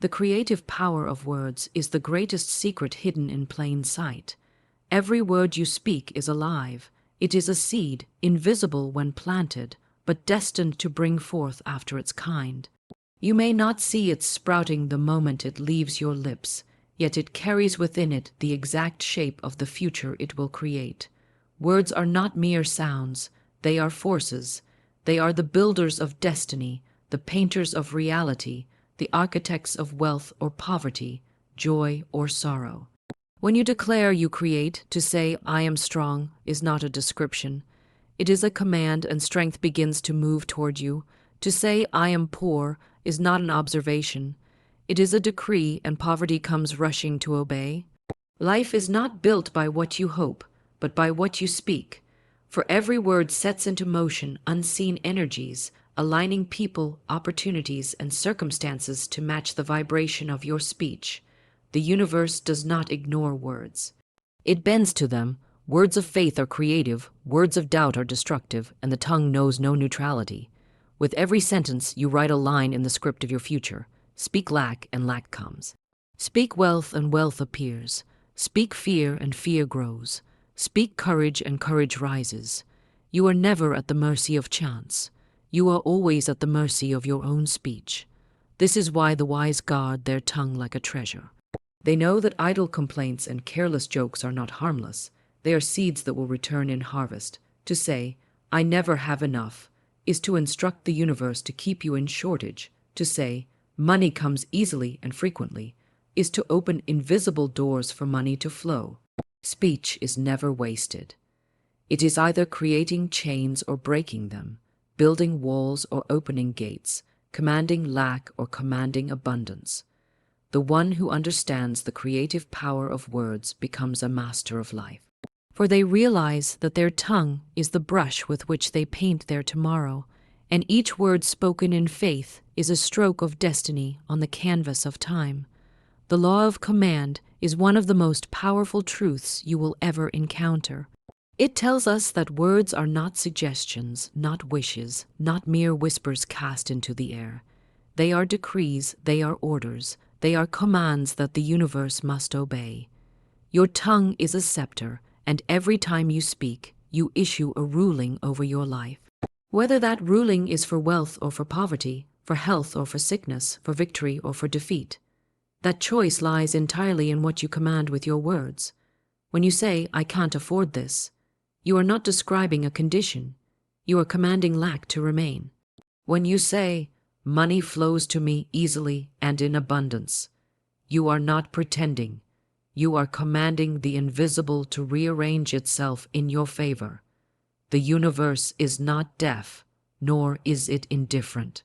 The creative power of words is the greatest secret hidden in plain sight. Every word you speak is alive. It is a seed, invisible when planted, but destined to bring forth after its kind. You may not see it sprouting the moment it leaves your lips, yet it carries within it the exact shape of the future it will create. Words are not mere sounds, they are forces. They are the builders of destiny, the painters of reality, the architects of wealth or poverty, joy or sorrow. When you declare you create, to say, "I am strong," is not a description. It is a command, and strength begins to move toward you. To say, "I am poor," is not an observation. It is a decree, and poverty comes rushing to obey. Life is not built by what you hope, but by what you speak. For every word sets into motion unseen energies, aligning people, opportunities, and circumstances to match the vibration of your speech. The universe does not ignore words. It bends to them. Words of faith are creative, words of doubt are destructive, and the tongue knows no neutrality. With every sentence, you write a line in the script of your future. Speak lack, and lack comes. Speak wealth, and wealth appears. Speak fear, and fear grows. Speak courage, and courage rises. You are never at the mercy of chance. You are always at the mercy of your own speech. This is why the wise guard their tongue like a treasure. They know that idle complaints and careless jokes are not harmless. They are seeds that will return in harvest. To say, "I never have enough," is to instruct the universe to keep you in shortage. To say, "Money comes easily and frequently," is to open invisible doors for money to flow. Speech is never wasted. It is either creating chains or breaking them, building walls or opening gates, commanding lack or commanding abundance. The one who understands the creative power of words becomes a master of life. For they realize that their tongue is the brush with which they paint their tomorrow, and each word spoken in faith is a stroke of destiny on the canvas of time. The law of command is one of the most powerful truths you will ever encounter. It tells us that words are not suggestions, not wishes, not mere whispers cast into the air. They are decrees, they are orders, they are commands that the universe must obey. Your tongue is a scepter, and every time you speak, you issue a ruling over your life. Whether that ruling is for wealth or for poverty, for health or for sickness, for victory or for defeat, that choice lies entirely in what you command with your words. When you say, "I can't afford this," you are not describing a condition. You are commanding lack to remain. When you say, "Money flows to me easily and in abundance," you are not pretending. You are commanding the invisible to rearrange itself in your favor. The universe is not deaf, nor is it indifferent.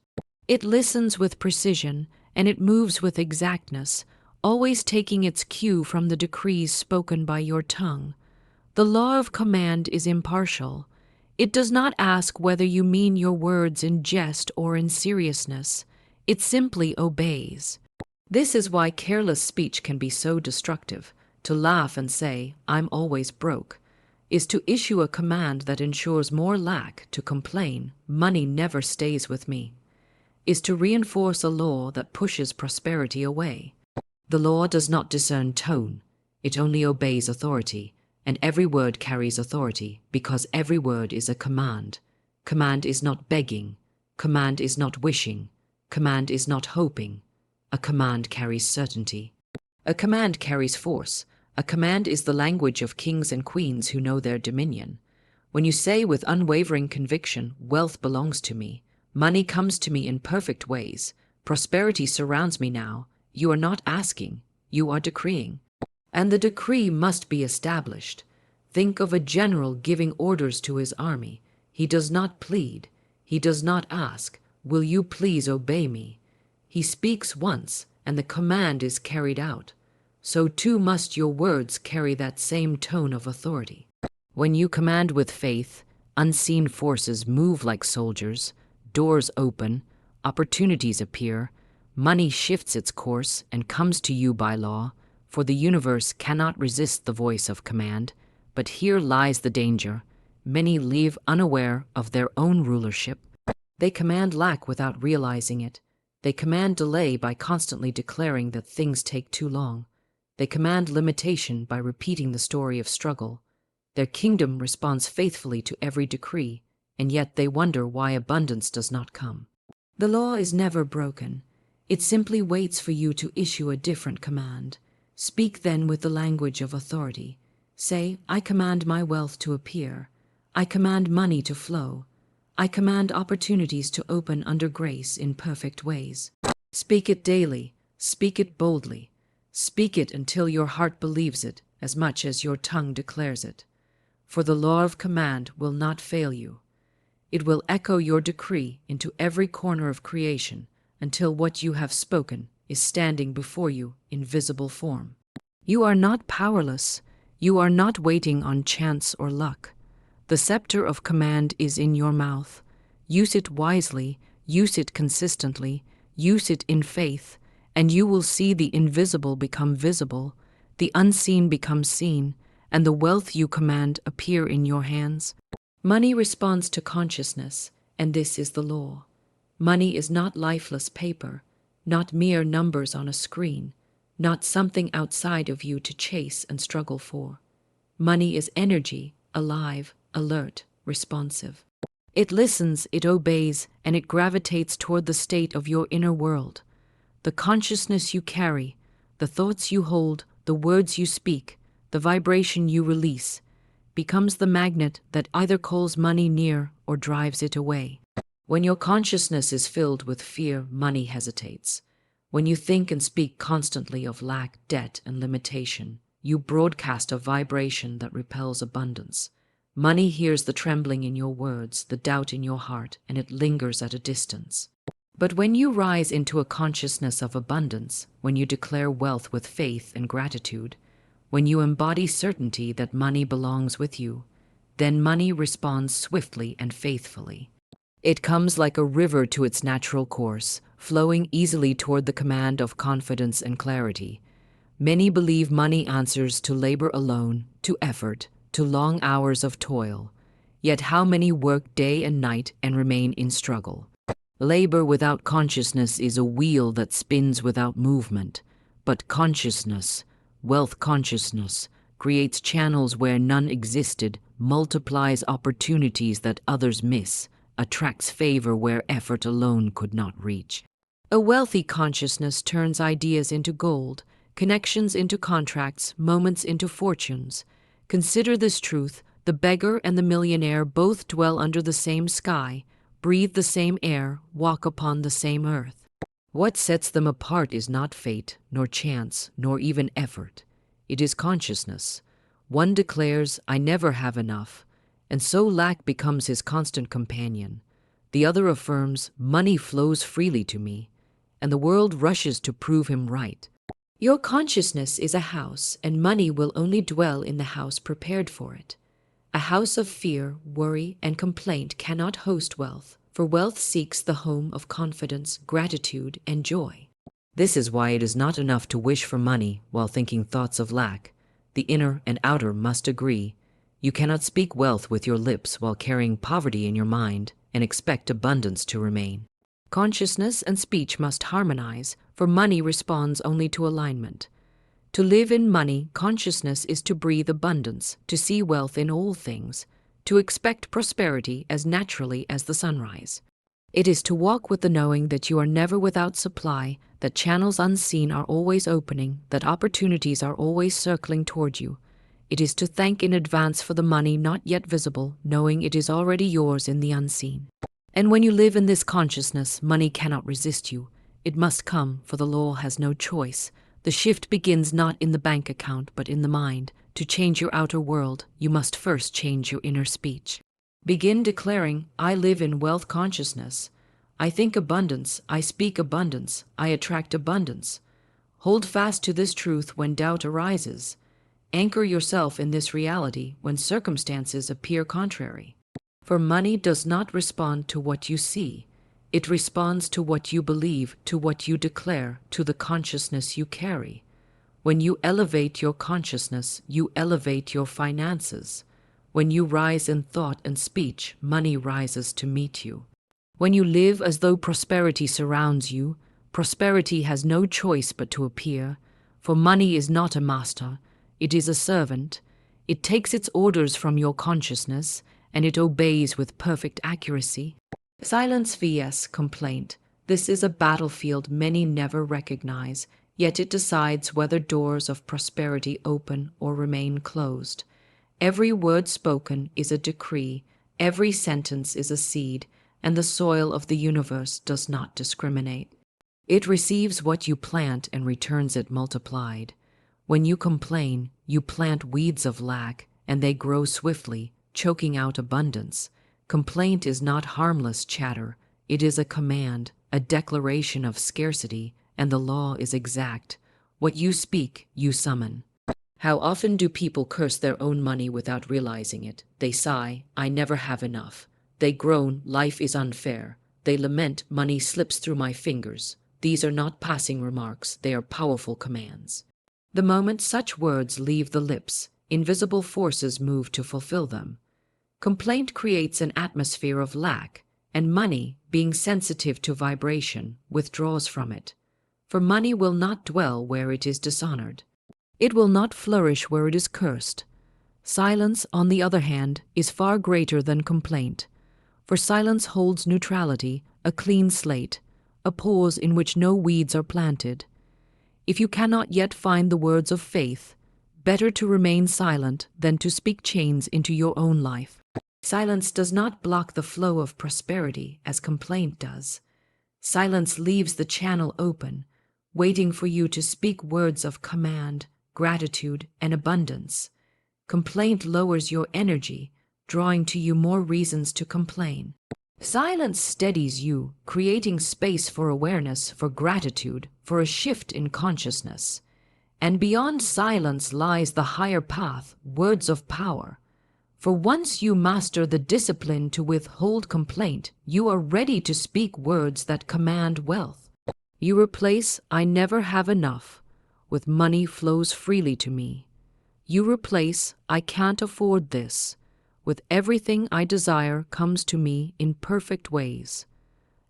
It listens with precision, and it moves with exactness, always taking its cue from the decrees spoken by your tongue. The law of command is impartial. It does not ask whether you mean your words in jest or in seriousness. It simply obeys. This is why careless speech can be so destructive. To laugh and say, "I'm always broke," is to issue a command that ensures more lack. To complain, "Money never stays with me," is to reinforce a law that pushes prosperity away. The law does not discern tone. It only obeys authority. And every word carries authority, because every word is a command. Command is not begging. Command is not wishing. Command is not hoping. A command carries certainty. A command carries force. A command is the language of kings and queens who know their dominion. When you say with unwavering conviction, "Wealth belongs to me. Money comes to me in perfect ways. Prosperity surrounds me now," you are not asking, you are decreeing. And the decree must be established. Think of a general giving orders to his army. He does not plead. He does not ask, "Will you please obey me?" He speaks once, and the command is carried out. So too must your words carry that same tone of authority. When you command with faith, unseen forces move like soldiers, doors open, opportunities appear, money shifts its course and comes to you by law. For the universe cannot resist the voice of command, but here lies the danger. Many leave unaware of their own rulership. They command lack without realizing it. They command delay by constantly declaring that things take too long. They command limitation by repeating the story of struggle. Their kingdom responds faithfully to every decree, and yet they wonder why abundance does not come. The law is never broken. It simply waits for you to issue a different command. Speak then with the language of authority. Say, I command my wealth to appear. I command money to flow. I command opportunities to open under grace in perfect ways. Speak it daily. Speak it boldly. Speak it until your heart believes it as much as your tongue declares it. For the law of command will not fail you. It will echo your decree into every corner of creation until what you have spoken is standing before you in visible form. You are not powerless. You are not waiting on chance or luck. The scepter of command is in your mouth. Use it wisely, use it consistently, use it in faith, and you will see the invisible become visible, the unseen become seen, and the wealth you command appear in your hands. Money responds to consciousness, and this is the law. Money is not lifeless paper, not mere numbers on a screen, not something outside of you to chase and struggle for. Money is energy, alive, alert, responsive. It listens, it obeys, and it gravitates toward the state of your inner world. The consciousness you carry, the thoughts you hold, the words you speak, the vibration you release, becomes the magnet that either calls money near or drives it away. When your consciousness is filled with fear, money hesitates. When you think and speak constantly of lack, debt, and limitation, you broadcast a vibration that repels abundance. Money hears the trembling in your words, the doubt in your heart, and it lingers at a distance. But when you rise into a consciousness of abundance, when you declare wealth with faith and gratitude, when you embody certainty that money belongs with you, then money responds swiftly and faithfully. It comes like a river to its natural course, flowing easily toward the command of confidence and clarity. Many believe money answers to labor alone, to effort, to long hours of toil. Yet how many work day and night and remain in struggle? Labor without consciousness is a wheel that spins without movement, but consciousness, wealth consciousness, creates channels where none existed, multiplies opportunities that others miss, attracts favor where effort alone could not reach. A wealthy consciousness turns ideas into gold, connections into contracts, moments into fortunes. Consider this truth: the beggar and the millionaire both dwell under the same sky, breathe the same air, walk upon the same earth. What sets them apart is not fate, nor chance, nor even effort. It is consciousness. One declares, I never have enough, and so lack becomes his constant companion. The other affirms, money flows freely to me, and the world rushes to prove him right. Your consciousness is a house, and money will only dwell in the house prepared for it. A house of fear, worry, and complaint cannot host wealth, for wealth seeks the home of confidence, gratitude, and joy. This is why it is not enough to wish for money while thinking thoughts of lack. The inner and outer must agree. You cannot speak wealth with your lips while carrying poverty in your mind and expect abundance to remain. Consciousness and speech must harmonize, for money responds only to alignment. To live in money, consciousness is to breathe abundance, to see wealth in all things, to expect prosperity as naturally as the sunrise. It is to walk with the knowing that you are never without supply, that channels unseen are always opening, that opportunities are always circling toward you. It is to thank in advance for the money not yet visible, knowing it is already yours in the unseen. And when you live in this consciousness, money cannot resist you. It must come, for the law has no choice. The shift begins not in the bank account, but in the mind. To change your outer world, you must first change your inner speech. Begin declaring, I live in wealth consciousness. I think abundance, I speak abundance, I attract abundance. Hold fast to this truth when doubt arises. Anchor yourself in this reality when circumstances appear contrary. For money does not respond to what you see. It responds to what you believe, to what you declare, to the consciousness you carry. When you elevate your consciousness, you elevate your finances. When you rise in thought and speech, money rises to meet you. When you live as though prosperity surrounds you, Prosperity has no choice but to appear, for money is not a master, it is a servant. It takes its orders from your consciousness, and it obeys with perfect accuracy. Silence vs. complaint. This is a battlefield many never recognize, yet it decides whether doors of prosperity open or remain closed. Every word spoken is a decree, every sentence is a seed, and the soil of the universe does not discriminate. It receives what you plant and returns it multiplied. When you complain, you plant weeds of lack, and they grow swiftly, choking out abundance. Complaint is not harmless chatter. It is a command, a declaration of scarcity, and the law is exact. What you speak, you summon. How often do people curse their own money without realizing it? They sigh, "I never have enough." They groan, "Life is unfair." They lament, "Money slips through my fingers." These are not passing remarks, they are powerful commands. The moment such words leave the lips, invisible forces move to fulfill them. Complaint creates an atmosphere of lack, and money, being sensitive to vibration, withdraws from it. For money will not dwell where it is dishonored. It will not flourish where it is cursed. Silence, on the other hand, is far greater than complaint, for silence holds neutrality, a clean slate, a pause in which no weeds are planted. If you cannot yet find the words of faith, better to remain silent than to speak chains into your own life. Silence does not block the flow of prosperity as complaint does. Silence leaves the channel open, waiting for you to speak words of command, gratitude, and abundance. Complaint lowers your energy, drawing to you more reasons to complain. Silence steadies you, creating space for awareness, for gratitude, for a shift in consciousness. And beyond silence lies the higher path, words of power. For once you master the discipline to withhold complaint, you are ready to speak words that command wealth. You replace "I never have enough" with "money flows freely to me." You replace "I can't afford this" with "everything I desire comes to me in perfect ways."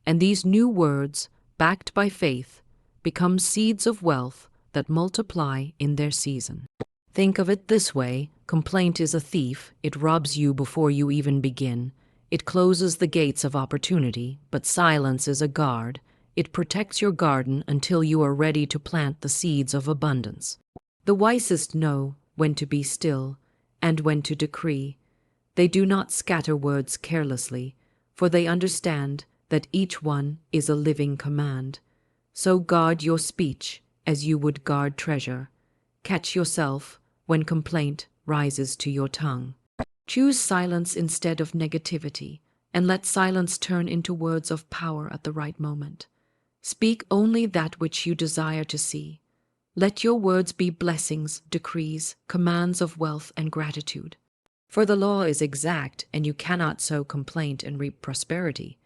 And these new words, backed by faith, become seeds of wealth that multiply in their season. Think of it this way: complaint is a thief. It robs you before you even begin. It closes the gates of opportunity, but silence is a guard. It protects your garden until you are ready to plant the seeds of abundance. The wisest know when to be still and when to decree. They do not scatter words carelessly, for they understand that each one is a living command. So guard your speech as you would guard treasure. Catch yourself when complaint rises to your tongue. Choose silence instead of negativity, and let silence turn into words of power at the right moment. Speak only that which you desire to see. Let your words be blessings, decrees, commands of wealth and gratitude. For the law is exact, and you cannot sow complaint and reap prosperity.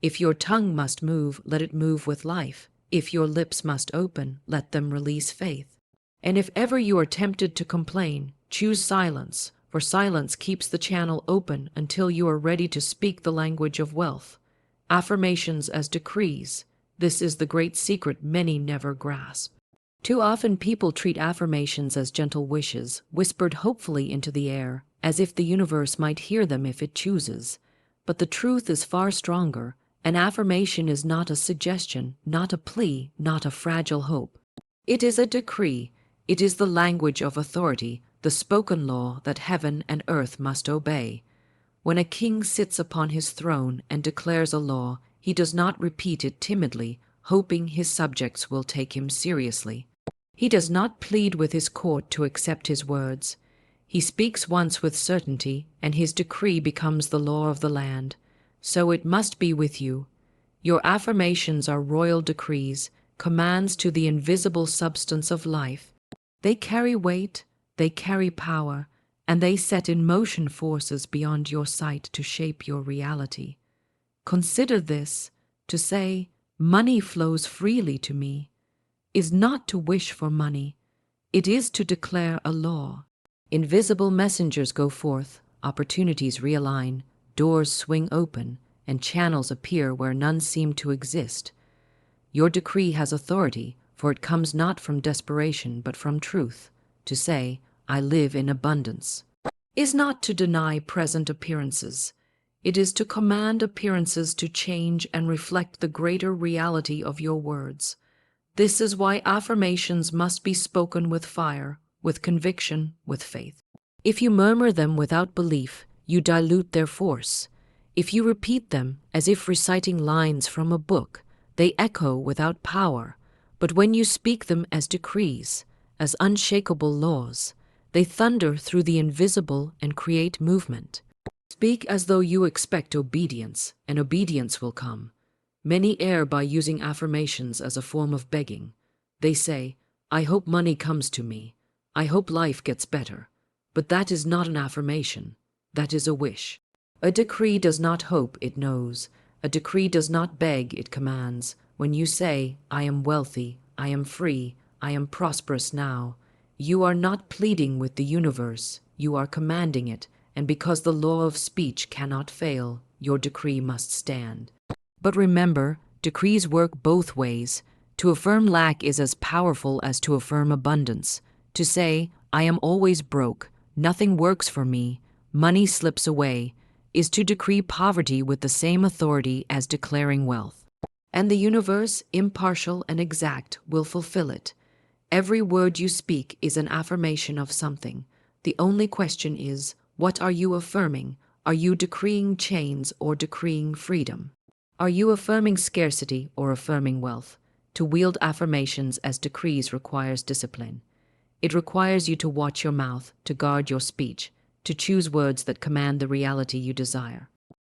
If your tongue must move, let it move with life. If your lips must open, let them release faith. And if ever you are tempted to complain, choose silence, for silence keeps the channel open until you are ready to speak the language of wealth. Affirmations as decrees. This is the great secret many never grasp. Too often people treat affirmations as gentle wishes, whispered hopefully into the air, as if the universe might hear them if it chooses. But the truth is far stronger. An affirmation is not a suggestion, not a plea, not a fragile hope. It is a decree. It is the language of authority, the spoken law that heaven and earth must obey. When a king sits upon his throne and declares a law, he does not repeat it timidly, hoping his subjects will take him seriously. He does not plead with his court to accept his words. He speaks once with certainty, and his decree becomes the law of the land. So it must be with you. Your affirmations are royal decrees, commands to the invisible substance of life. They carry weight, they carry power, and they set in motion forces beyond your sight to shape your reality. Consider this: to say, "Money flows freely to me," is not to wish for money. It is to declare a law. Invisible messengers go forth, opportunities realign, doors swing open, and channels appear where none seem to exist. Your decree has authority, for it comes not from desperation but from truth. To say, I live in abundance, is not to deny present appearances. It is to command appearances to change and reflect the greater reality of your words. This is why affirmations must be spoken with fire, with conviction, with faith. If you murmur them without belief, you dilute their force. If you repeat them as if reciting lines from a book, they echo without power. But when you speak them as decrees, as unshakable laws, they thunder through the invisible and create movement. Speak as though you expect obedience, and obedience will come. Many err by using affirmations as a form of begging. They say, I hope money comes to me. I hope life gets better. But that is not an affirmation. That is a wish. A decree does not hope, it knows. A decree does not beg, it commands. When you say, I am wealthy, I am free, I am prosperous now, you are not pleading with the universe, you are commanding it, and because the law of speech cannot fail, your decree must stand. But remember, decrees work both ways. To affirm lack is as powerful as to affirm abundance. To say, I am always broke, nothing works for me, money slips away, is to decree poverty with the same authority as declaring wealth. And the universe, impartial and exact, will fulfill it. Every word you speak is an affirmation of something. The only question is, what are you affirming? Are you decreeing chains or decreeing freedom? Are you affirming scarcity or affirming wealth? To wield affirmations as decrees requires discipline. It requires you to watch your mouth, to guard your speech, to choose words that command the reality you desire.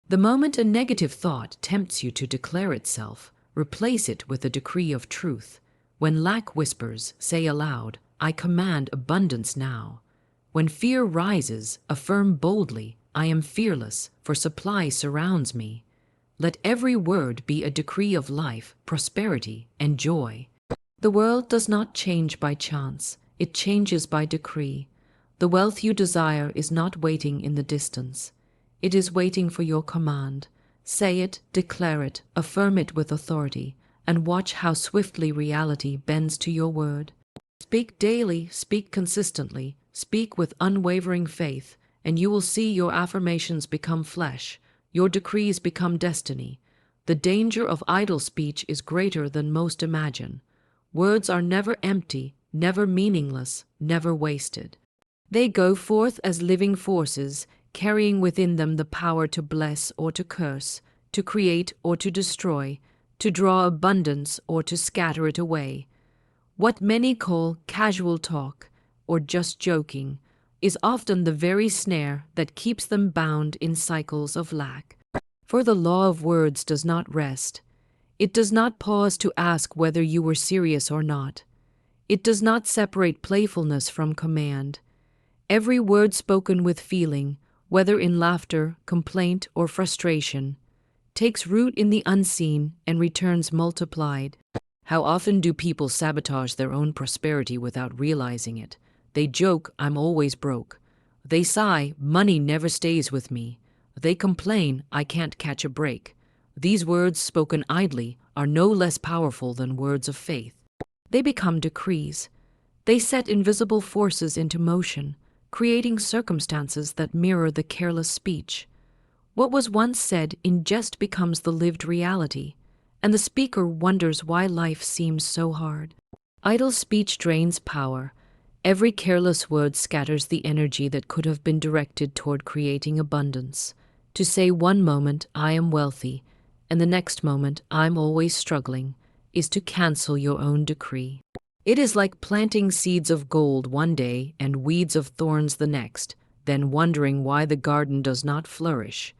The moment a negative thought tempts you to declare itself, replace it with a decree of truth. When lack whispers, say aloud, I command abundance now. When fear rises, affirm boldly, I am fearless, for supply surrounds me. Let every word be a decree of life, prosperity, and joy. The world does not change by chance, it changes by decree. The wealth you desire is not waiting in the distance. It is waiting for your command. Say it, declare it, affirm it with authority, and watch how swiftly reality bends to your word. Speak daily, speak consistently, speak with unwavering faith, and you will see your affirmations become flesh, your decrees become destiny. The danger of idle speech is greater than most imagine. Words are never empty, never meaningless, never wasted. They go forth as living forces, carrying within them the power to bless or to curse, to create or to destroy, to draw abundance or to scatter it away. What many call casual talk, or just joking, is often the very snare that keeps them bound in cycles of lack. For the law of words does not rest. It does not pause to ask whether you were serious or not. It does not separate playfulness from command. Every word spoken with feeling, whether in laughter, complaint, or frustration, takes root in the unseen and returns multiplied. How often do people sabotage their own prosperity without realizing it? They joke, I'm always broke. They sigh, money never stays with me. They complain, I can't catch a break. These words spoken idly are no less powerful than words of faith. They become decrees. They set invisible forces into motion, creating circumstances that mirror the careless speech. What was once said in jest becomes the lived reality, and the speaker wonders why life seems so hard. Idle speech drains power. Every careless word scatters the energy that could have been directed toward creating abundance. To say one moment, I am wealthy, and the next moment, I'm always struggling, is to cancel your own decree. It is like planting seeds of gold one day and weeds of thorns the next, then wondering why the garden does not flourish.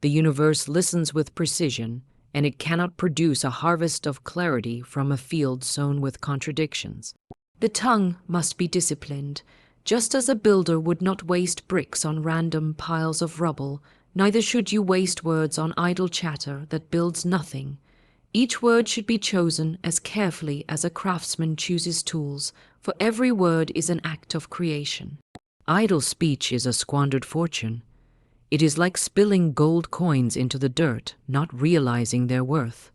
The universe listens with precision, and it cannot produce a harvest of clarity from a field sown with contradictions. The tongue must be disciplined. Just as a builder would not waste bricks on random piles of rubble, neither should you waste words on idle chatter that builds nothing. Each word should be chosen as carefully as a craftsman chooses tools, for every word is an act of creation. Idle speech is a squandered fortune. It is like spilling gold coins into the dirt, not realizing their worth.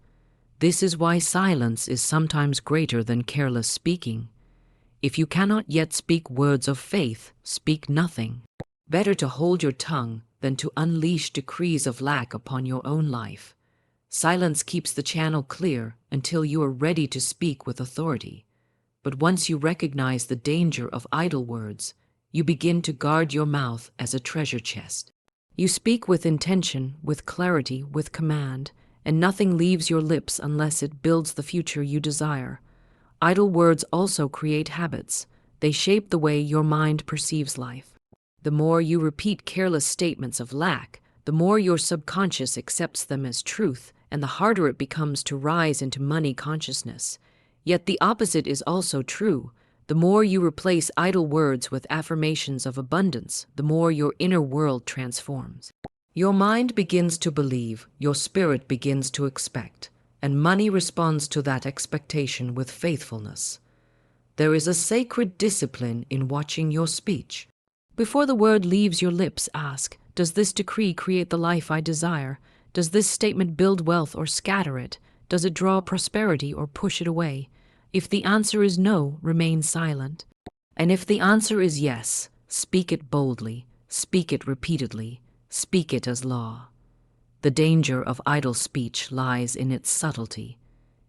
This is why silence is sometimes greater than careless speaking. If you cannot yet speak words of faith, speak nothing. Better to hold your tongue than to unleash decrees of lack upon your own life. Silence keeps the channel clear until you are ready to speak with authority. But once you recognize the danger of idle words, you begin to guard your mouth as a treasure chest. You speak with intention, with clarity, with command, and nothing leaves your lips unless it builds the future you desire. Idle words also create habits. They shape the way your mind perceives life. The more you repeat careless statements of lack, the more your subconscious accepts them as truth, and the harder it becomes to rise into money consciousness. Yet the opposite is also true. The more you replace idle words with affirmations of abundance, the more your inner world transforms. Your mind begins to believe, your spirit begins to expect, and money responds to that expectation with faithfulness. There is a sacred discipline in watching your speech. Before the word leaves your lips, ask, does this decree create the life I desire? Does this statement build wealth or scatter it? Does it draw prosperity or push it away? If the answer is no, remain silent. And if the answer is yes, speak it boldly, speak it repeatedly, speak it as law. The danger of idle speech lies in its subtlety.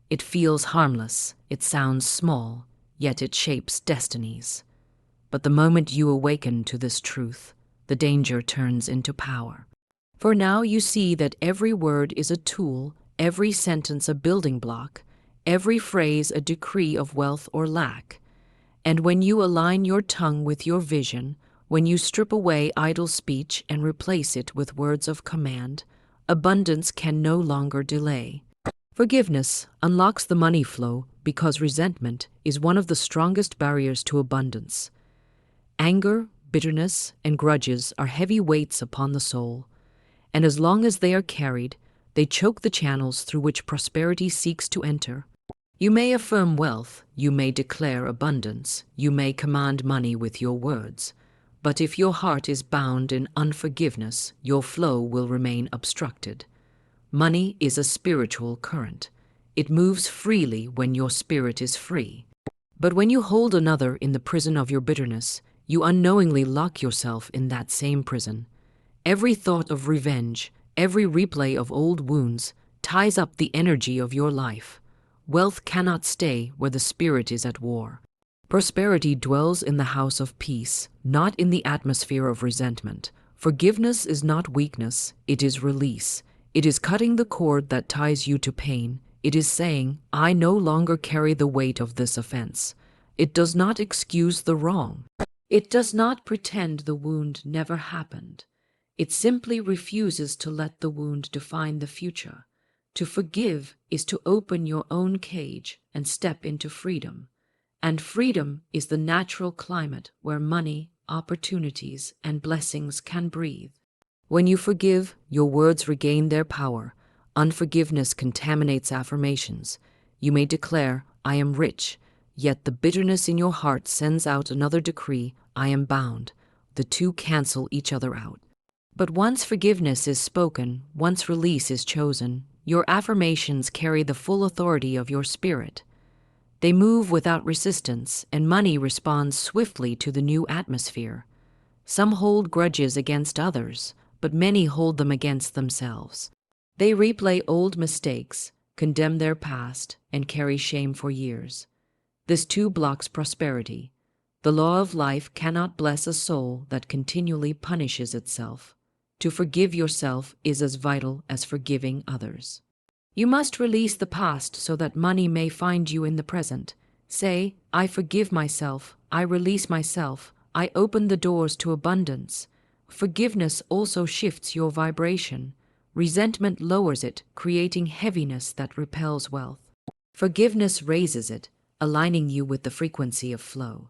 It feels harmless, it sounds small, yet it shapes destinies. But the moment you awaken to this truth, the danger turns into power. For now you see that every word is a tool, every sentence a building block, every phrase a decree of wealth or lack. And when you align your tongue with your vision, when you strip away idle speech and replace it with words of command, abundance can no longer delay. Forgiveness unlocks the money flow because resentment is one of the strongest barriers to abundance. Anger, bitterness, and grudges are heavy weights upon the soul, and as long as they are carried, they choke the channels through which prosperity seeks to enter. You may affirm wealth, you may declare abundance, you may command money with your words, but if your heart is bound in unforgiveness, your flow will remain obstructed. Money is a spiritual current. It moves freely when your spirit is free. But when you hold another in the prison of your bitterness, you unknowingly lock yourself in that same prison. Every thought of revenge, every replay of old wounds, ties up the energy of your life. Wealth cannot stay where the spirit is at war. Prosperity dwells in the house of peace, not in the atmosphere of resentment. Forgiveness is not weakness, it is release. It is cutting the cord that ties you to pain. It is saying, I no longer carry the weight of this offense. It does not excuse the wrong. It does not pretend the wound never happened. It simply refuses to let the wound define the future. To forgive is to open your own cage and step into freedom. And freedom is the natural climate where money, opportunities, and blessings can breathe. When you forgive, your words regain their power. Unforgiveness contaminates affirmations. You may declare, I am rich, yet the bitterness in your heart sends out another decree, I am bound. The two cancel each other out. But once forgiveness is spoken, once release is chosen, your affirmations carry the full authority of your spirit. They move without resistance, and money responds swiftly to the new atmosphere. Some hold grudges against others, but many hold them against themselves. They replay old mistakes, condemn their past, and carry shame for years. This too blocks prosperity. The law of life cannot bless a soul that continually punishes itself. To forgive yourself is as vital as forgiving others. You must release the past so that money may find you in the present. Say, I forgive myself, I release myself, I open the doors to abundance. Forgiveness also shifts your vibration. Resentment lowers it, creating heaviness that repels wealth. Forgiveness raises it, aligning you with the frequency of flow.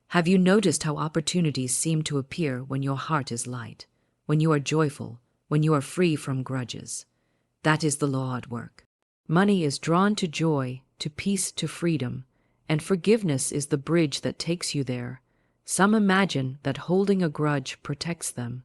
Have you noticed how opportunities seem to appear when your heart is light, when you are joyful, when you are free from grudges? That is the law at work. Money is drawn to joy, to peace, to freedom, and forgiveness is the bridge that takes you there. Some imagine that holding a grudge protects them.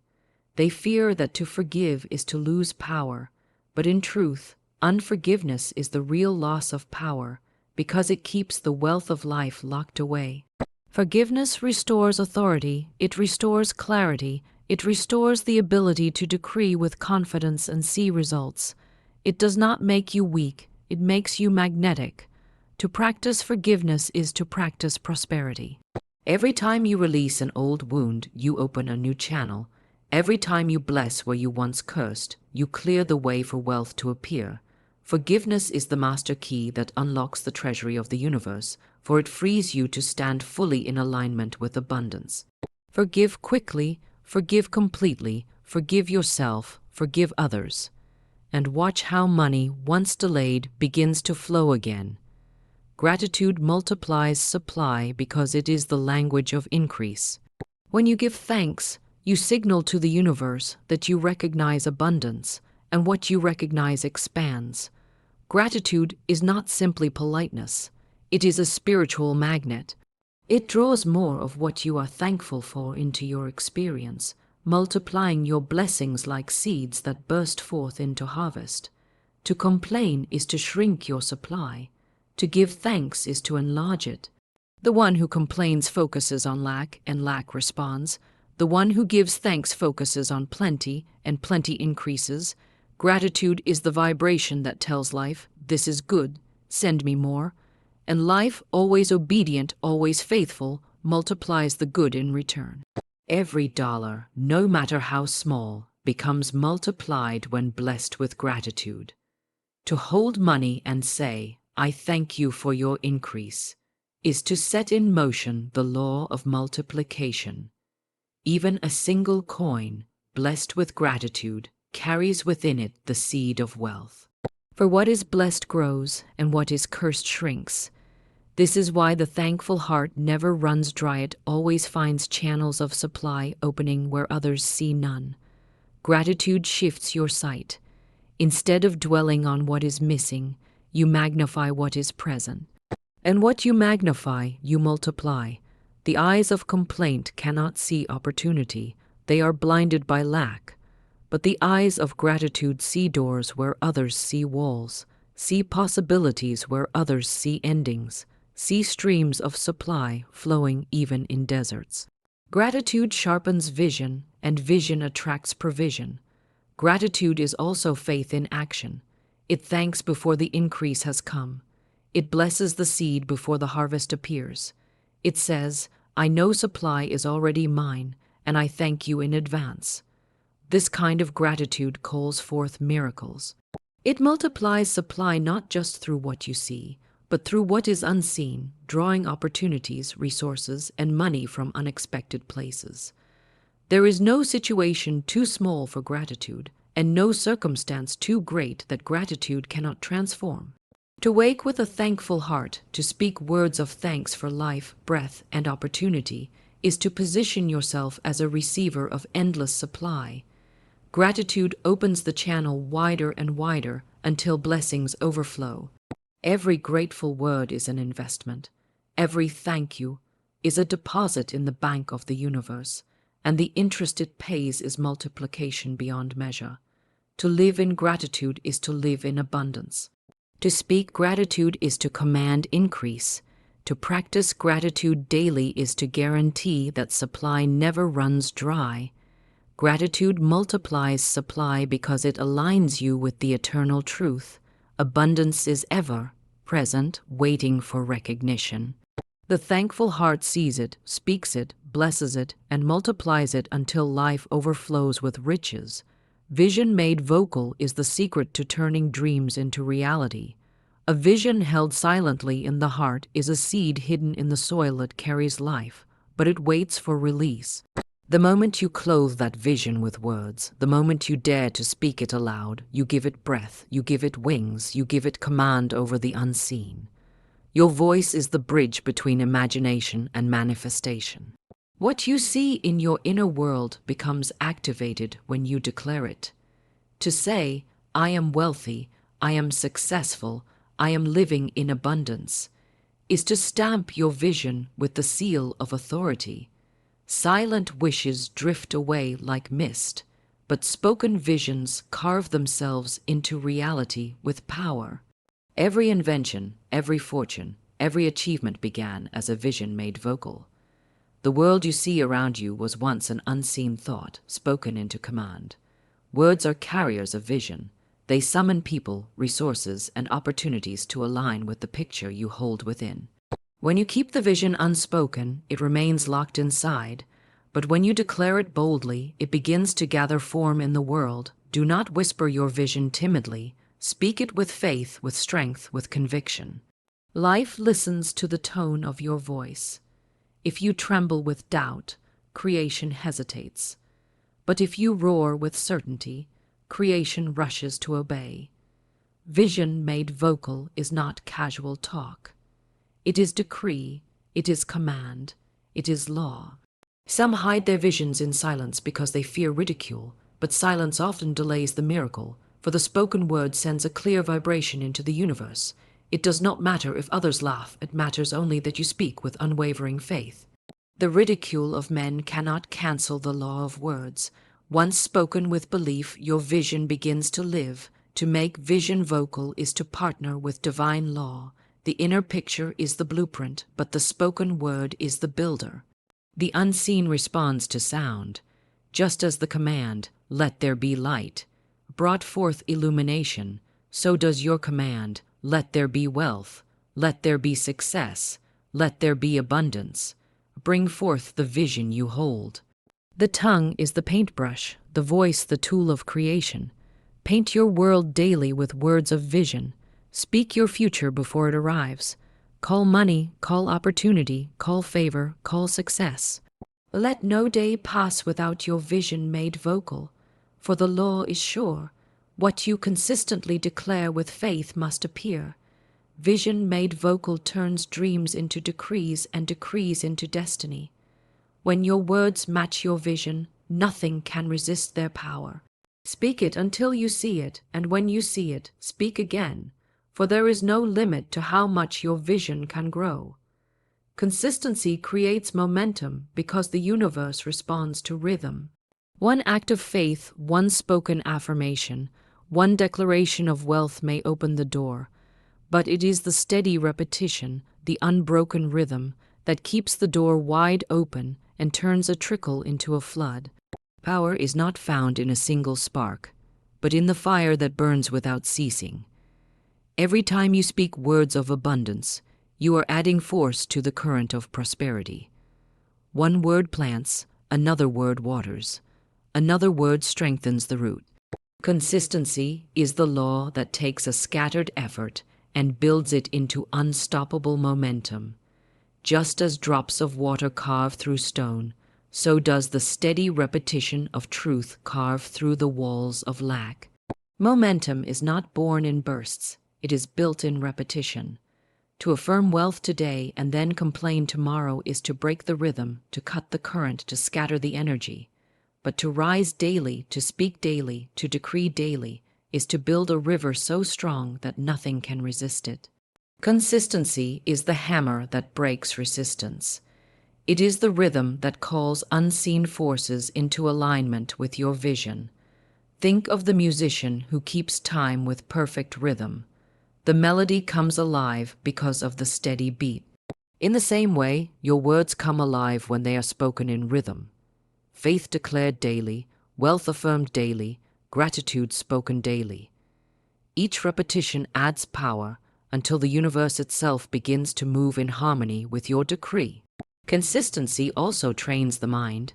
They fear that to forgive is to lose power, but in truth, Unforgiveness is the real loss of power because it keeps the wealth of life locked away. Forgiveness restores authority, it restores clarity, it restores the ability to decree with confidence and see results. It does not make you weak, it makes you magnetic. To practice forgiveness is to practice prosperity. Every time you release an old wound, you open a new channel. Every time you bless where you once cursed, you clear the way for wealth to appear. Forgiveness is the master key that unlocks the treasury of the universe, for it frees you to stand fully in alignment with abundance. Forgive quickly, forgive completely, forgive yourself, forgive others. And watch how money, once delayed, begins to flow again. Gratitude multiplies supply because it is the language of increase. When you give thanks, you signal to the universe that you recognize abundance, and what you recognize expands. Gratitude is not simply politeness. It is a spiritual magnet. It draws more of what you are thankful for into your experience, multiplying your blessings like seeds that burst forth into harvest. To complain is to shrink your supply. To give thanks is to enlarge it. The one who complains focuses on lack, and lack responds. The one who gives thanks focuses on plenty, and plenty increases. Gratitude is the vibration that tells life, "This is good, send me more." And life, always obedient, always faithful, multiplies the good in return. Every dollar, no matter how small, becomes multiplied when blessed with gratitude. To hold money and say, "I thank you for your increase," is to set in motion the law of multiplication. Even a single coin, blessed with gratitude, carries within it the seed of wealth. For what is blessed grows, and what is cursed shrinks. This is why the thankful heart never runs dry. It always finds channels of supply opening where others see none. Gratitude shifts your sight. Instead of dwelling on what is missing, you magnify what is present. And what you magnify, you multiply. The eyes of complaint cannot see opportunity. They are blinded by lack. But the eyes of gratitude see doors where others see walls, see possibilities where others see endings, see streams of supply flowing even in deserts. Gratitude sharpens vision, and vision attracts provision. Gratitude is also faith in action. It thanks before the increase has come. It blesses the seed before the harvest appears. It says, "I know supply is already mine, and I thank you in advance." This kind of gratitude calls forth miracles. It multiplies supply not just through what you see, but through what is unseen, drawing opportunities, resources, and money from unexpected places. There is no situation too small for gratitude, and no circumstance too great that gratitude cannot transform. To wake with a thankful heart, to speak words of thanks for life, breath, and opportunity, is to position yourself as a receiver of endless supply. Gratitude opens the channel wider and wider until blessings overflow. Every grateful word is an investment. Every thank you is a deposit in the bank of the universe, and the interest it pays is multiplication beyond measure. To live in gratitude is to live in abundance. To speak gratitude is to command increase. To practice gratitude daily is to guarantee that supply never runs dry. Gratitude multiplies supply because it aligns you with the eternal truth. Abundance is ever present, waiting for recognition. The thankful heart sees it, speaks it, blesses it, and multiplies it until life overflows with riches. Vision made vocal is the secret to turning dreams into reality. A vision held silently in the heart is a seed hidden in the soil that carries life, but it waits for release. The moment you clothe that vision with words, the moment you dare to speak it aloud, you give it breath, you give it wings, you give it command over the unseen. Your voice is the bridge between imagination and manifestation. What you see in your inner world becomes activated when you declare it. To say, "I am wealthy, I am successful, I am living in abundance," is to stamp your vision with the seal of authority. Silent wishes drift away like mist. but spoken visions carve themselves into reality with power. Every invention, every fortune, every achievement began as a vision made vocal. The world you see around you was once an unseen thought, spoken into command. Words are carriers of vision. They summon people, resources, and opportunities to align with the picture you hold within. When you keep the vision unspoken, it remains locked inside, but when you declare it boldly, it begins to gather form in the world. Do not whisper your vision timidly. Speak it with faith, with strength, with conviction. Life listens to the tone of your voice. If you tremble with doubt, creation hesitates. But if you roar with certainty, creation rushes to obey. Vision made vocal is not casual talk. It is decree, it is command, it is law. Some hide their visions in silence because they fear ridicule, but silence often delays the miracle, for the spoken word sends a clear vibration into the universe. It does not matter if others laugh, it matters only that you speak with unwavering faith. The ridicule of men cannot cancel the law of words. Once spoken with belief, your vision begins to live. To make vision vocal is to partner with divine law. The inner picture is the blueprint, but the spoken word is the builder. The unseen responds to sound. Just as the command, "Let there be light," brought forth illumination, so does your command, "Let there be wealth, let there be success, let there be abundance." Bring forth the vision you hold. The tongue is the paintbrush, the voice the tool of creation. Paint your world daily with words of vision. Speak your future before it arrives. Call money, call opportunity, call favor, call success. Let no day pass without your vision made vocal, for the law is sure. What you consistently declare with faith must appear. Vision made vocal turns dreams into decrees and decrees into destiny. When your words match your vision, nothing can resist their power. Speak it until you see it, and when you see it, speak again, for there is no limit to how much your vision can grow. Consistency creates momentum because the universe responds to rhythm. One act of faith, one spoken affirmation, one declaration of wealth may open the door, but it is the steady repetition, the unbroken rhythm, that keeps the door wide open and turns a trickle into a flood. Power is not found in a single spark, but in the fire that burns without ceasing. Every time you speak words of abundance, you are adding force to the current of prosperity. One word plants, another word waters, another word strengthens the root. Consistency is the law that takes a scattered effort and builds it into unstoppable momentum. Just as drops of water carve through stone, so does the steady repetition of truth carve through the walls of lack. Momentum is not born in bursts, it is built in repetition. To affirm wealth today and then complain tomorrow is to break the rhythm, to cut the current, to scatter the energy. But to rise daily, to speak daily, to decree daily, is to build a river so strong that nothing can resist it. Consistency is the hammer that breaks resistance. It is the rhythm that calls unseen forces into alignment with your vision. Think of the musician who keeps time with perfect rhythm. The melody comes alive because of the steady beat. In the same way, your words come alive when they are spoken in rhythm. Faith declared daily, wealth affirmed daily, gratitude spoken daily. Each repetition adds power until the universe itself begins to move in harmony with your decree. Consistency also trains the mind.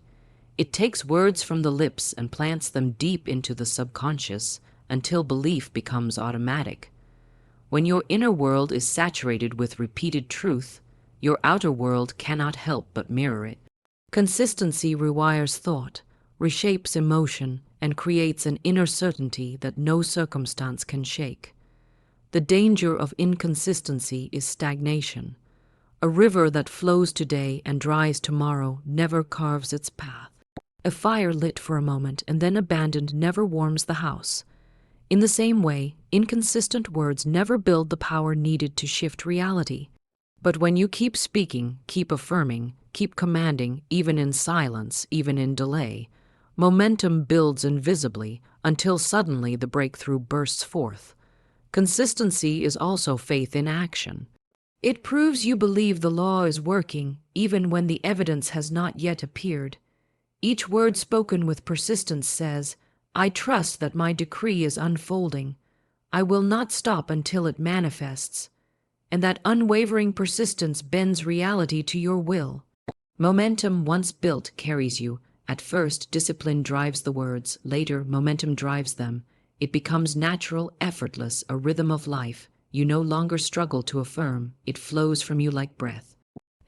It takes words from the lips and plants them deep into the subconscious until belief becomes automatic. When your inner world is saturated with repeated truth, your outer world cannot help but mirror it. Consistency rewires thought, reshapes emotion, and creates an inner certainty that no circumstance can shake. The danger of inconsistency is stagnation. A river that flows today and dries tomorrow never carves its path. A fire lit for a moment and then abandoned never warms the house. In the same way, inconsistent words never build the power needed to shift reality. But when you keep speaking, keep affirming, keep commanding, even in silence, even in delay, Momentum builds invisibly until suddenly the breakthrough bursts forth. Consistency is also faith in action. It proves you believe the law is working even when the evidence has not yet appeared. Each word spoken with persistence says, "I trust that my decree is unfolding. I will not stop until it manifests." And that unwavering persistence bends reality to your will. Momentum once built carries you. At first, discipline drives the words. Later, momentum drives them. It becomes natural, effortless, a rhythm of life. You no longer struggle to affirm. It flows from you like breath.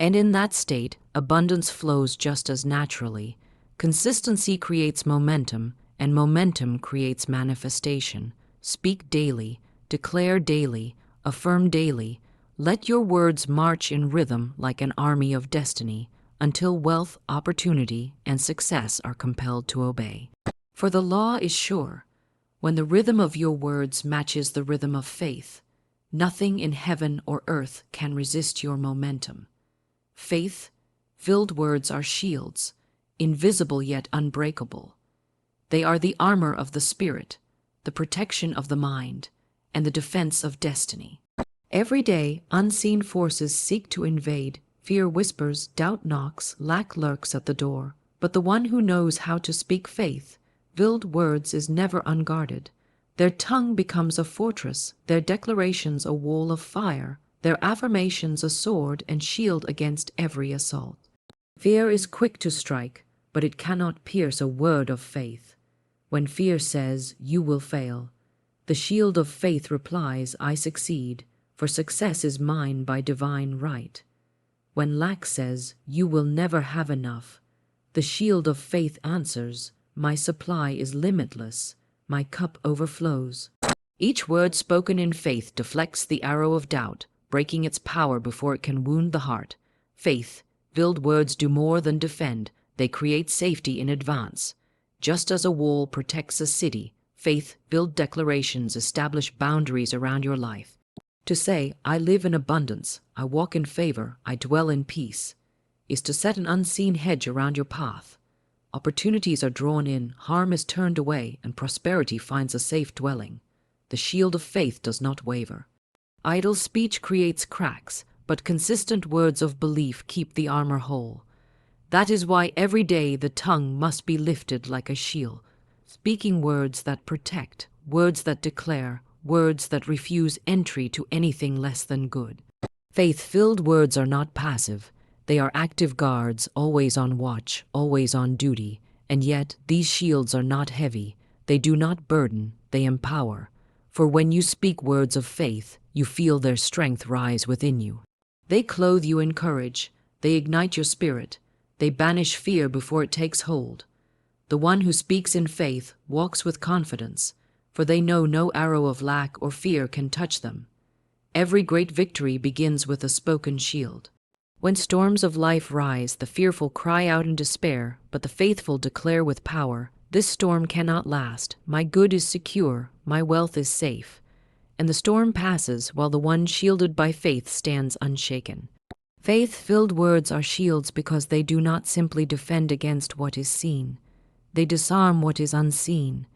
And in that state, abundance flows just as naturally. Consistency creates momentum, and momentum creates manifestation. Speak daily, declare daily, affirm daily. Let your words march in rhythm like an army of destiny, until wealth, opportunity, and success are compelled to obey. For the law is sure. When the rhythm of your words matches the rhythm of faith, nothing in heaven or earth can resist your momentum. Faith-filled words are shields, invisible yet unbreakable. They are the armor of the spirit, the protection of the mind, and the defense of destiny. Every day, unseen forces seek to invade. Fear whispers, doubt knocks, lack lurks at the door. But the one who knows how to speak faith-filled words is never unguarded. Their tongue becomes a fortress, their declarations a wall of fire, their affirmations a sword and shield against every assault. Fear is quick to strike, but it cannot pierce a word of faith. When fear says, "You will fail," the shield of faith replies, "I succeed, for success is mine by divine right." When lack says, "You will never have enough," the shield of faith answers, "My supply is limitless, my cup overflows." Each word spoken in faith deflects the arrow of doubt, breaking its power before it can wound the heart. Faith-filled words do more than defend, they create safety in advance. Just as a wall protects a city, faith-filled declarations establish boundaries around your life. To say, "I live in abundance, I walk in favor, I dwell in peace," is to set an unseen hedge around your path. Opportunities are drawn in, harm is turned away, and prosperity finds a safe dwelling. The shield of faith does not waver. Idle speech creates cracks, but consistent words of belief keep the armor whole. That is why every day the tongue must be lifted like a shield, speaking words that protect, words that declare, words that refuse entry to anything less than good. Faith-filled words are not passive. They are active guards, always on watch, always on duty. And yet, these shields are not heavy. They do not burden, they empower. For when you speak words of faith, you feel their strength rise within you. They clothe you in courage. They ignite your spirit. They banish fear before it takes hold. The one who speaks in faith walks with confidence, for they know no arrow of lack or fear can touch them. Every great victory begins with a spoken shield. When storms of life rise, the fearful cry out in despair, but the faithful declare with power, "This storm cannot last. My good is secure. My wealth is safe." And the storm passes while the one shielded by faith stands unshaken. Faith-filled words are shields because they do not simply defend against what is seen. They disarm what is unseen.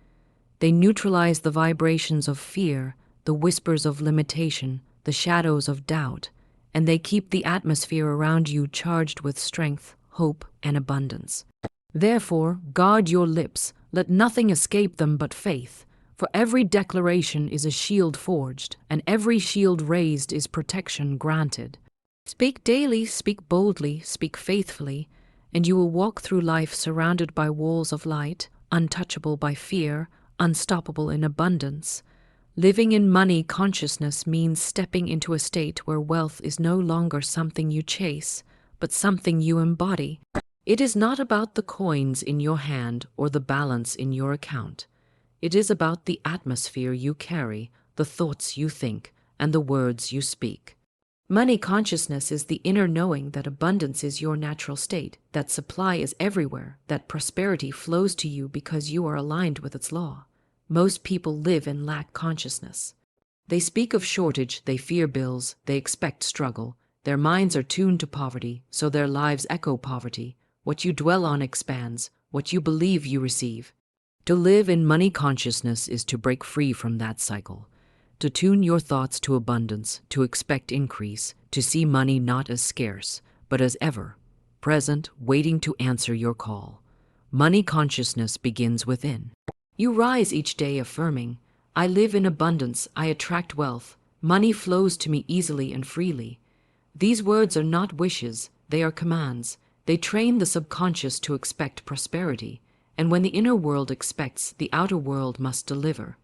They neutralize the vibrations of fear, the whispers of limitation, the shadows of doubt, and they keep the atmosphere around you charged with strength, hope, and abundance. Therefore, guard your lips, let nothing escape them but faith, for every declaration is a shield forged, and every shield raised is protection granted. Speak daily, speak boldly, speak faithfully, and you will walk through life surrounded by walls of light, untouchable by fear, unstoppable in abundance. Living in money consciousness means stepping into a state where wealth is no longer something you chase, but something you embody. It is not about the coins in your hand or the balance in your account. It is about the atmosphere you carry, the thoughts you think, and the words you speak. Money consciousness is the inner knowing that abundance is your natural state, that supply is everywhere, that prosperity flows to you because you are aligned with its law. Most people live in lack consciousness. They speak of shortage, they fear bills, they expect struggle. Their minds are tuned to poverty, so their lives echo poverty. What you dwell on expands, What you believe, you receive. To live in money consciousness is to break free from that cycle, to tune your thoughts to abundance, to expect increase, to see money not as scarce, but as ever present, waiting to answer your call. Money consciousness begins within. You rise each day affirming, I live in abundance, I attract wealth, money flows to me easily and freely. These words are not wishes, they are commands. They train the subconscious to expect prosperity, and when the inner world expects, the outer world must deliver.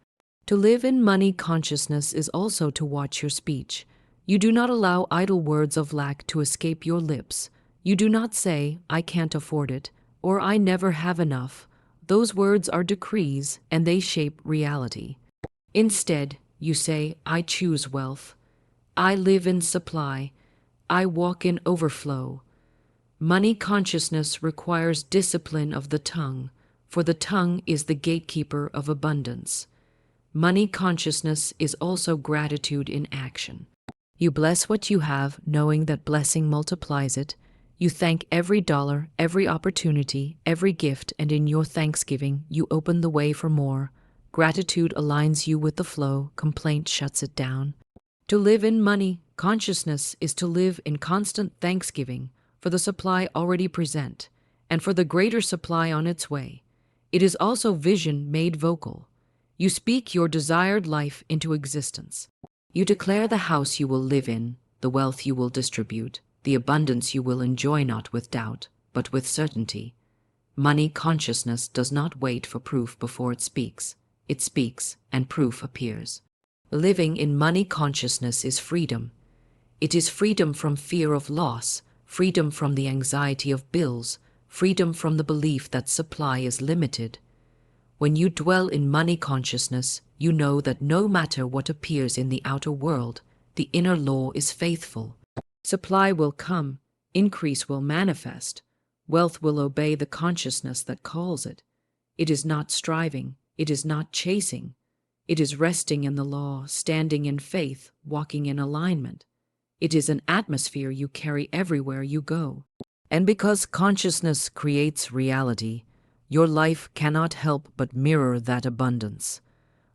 To live in money consciousness is also to watch your speech. You do not allow idle words of lack to escape your lips. You do not say, I can't afford it, or I never have enough. Those words are decrees, and they shape reality. Instead, you say, I choose wealth. I live in supply. I walk in overflow. Money consciousness requires discipline of the tongue, for the tongue is the gatekeeper of abundance. Money consciousness is also gratitude in action. You bless what you have, knowing that blessing multiplies it. You thank every dollar, every opportunity, every gift, and in your thanksgiving, you open the way for more. Gratitude aligns you with the flow, complaint shuts it down. To live in money consciousness is to live in constant thanksgiving for the supply already present and for the greater supply on its way. It is also vision made vocal. You speak your desired life into existence. You declare the house you will live in, the wealth you will distribute, the abundance you will enjoy, not with doubt, but with certainty. Money consciousness does not wait for proof before it speaks. It speaks, and proof appears. Living in money consciousness is freedom. It is freedom from fear of loss, freedom from the anxiety of bills, freedom from the belief that supply is limited. When you dwell in money consciousness, you know that no matter what appears in the outer world, the inner law is faithful. Supply will come, increase will manifest, wealth will obey the consciousness that calls it. It is not striving, it is not chasing. It is resting in the law, standing in faith, walking in alignment. It is an atmosphere you carry everywhere you go. And because consciousness creates reality, your life cannot help but mirror that abundance.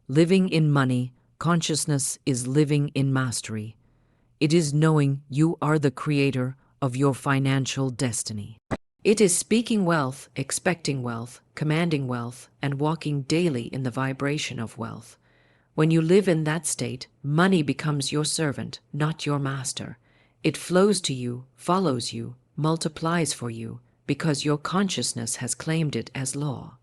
Living in money consciousness is living in mastery. It is knowing you are the creator of your financial destiny. It is speaking wealth, expecting wealth, commanding wealth, and walking daily in the vibration of wealth. When you live in that state, money becomes your servant, not your master. It flows to you, follows you, multiplies for you, because your consciousness has claimed it as law.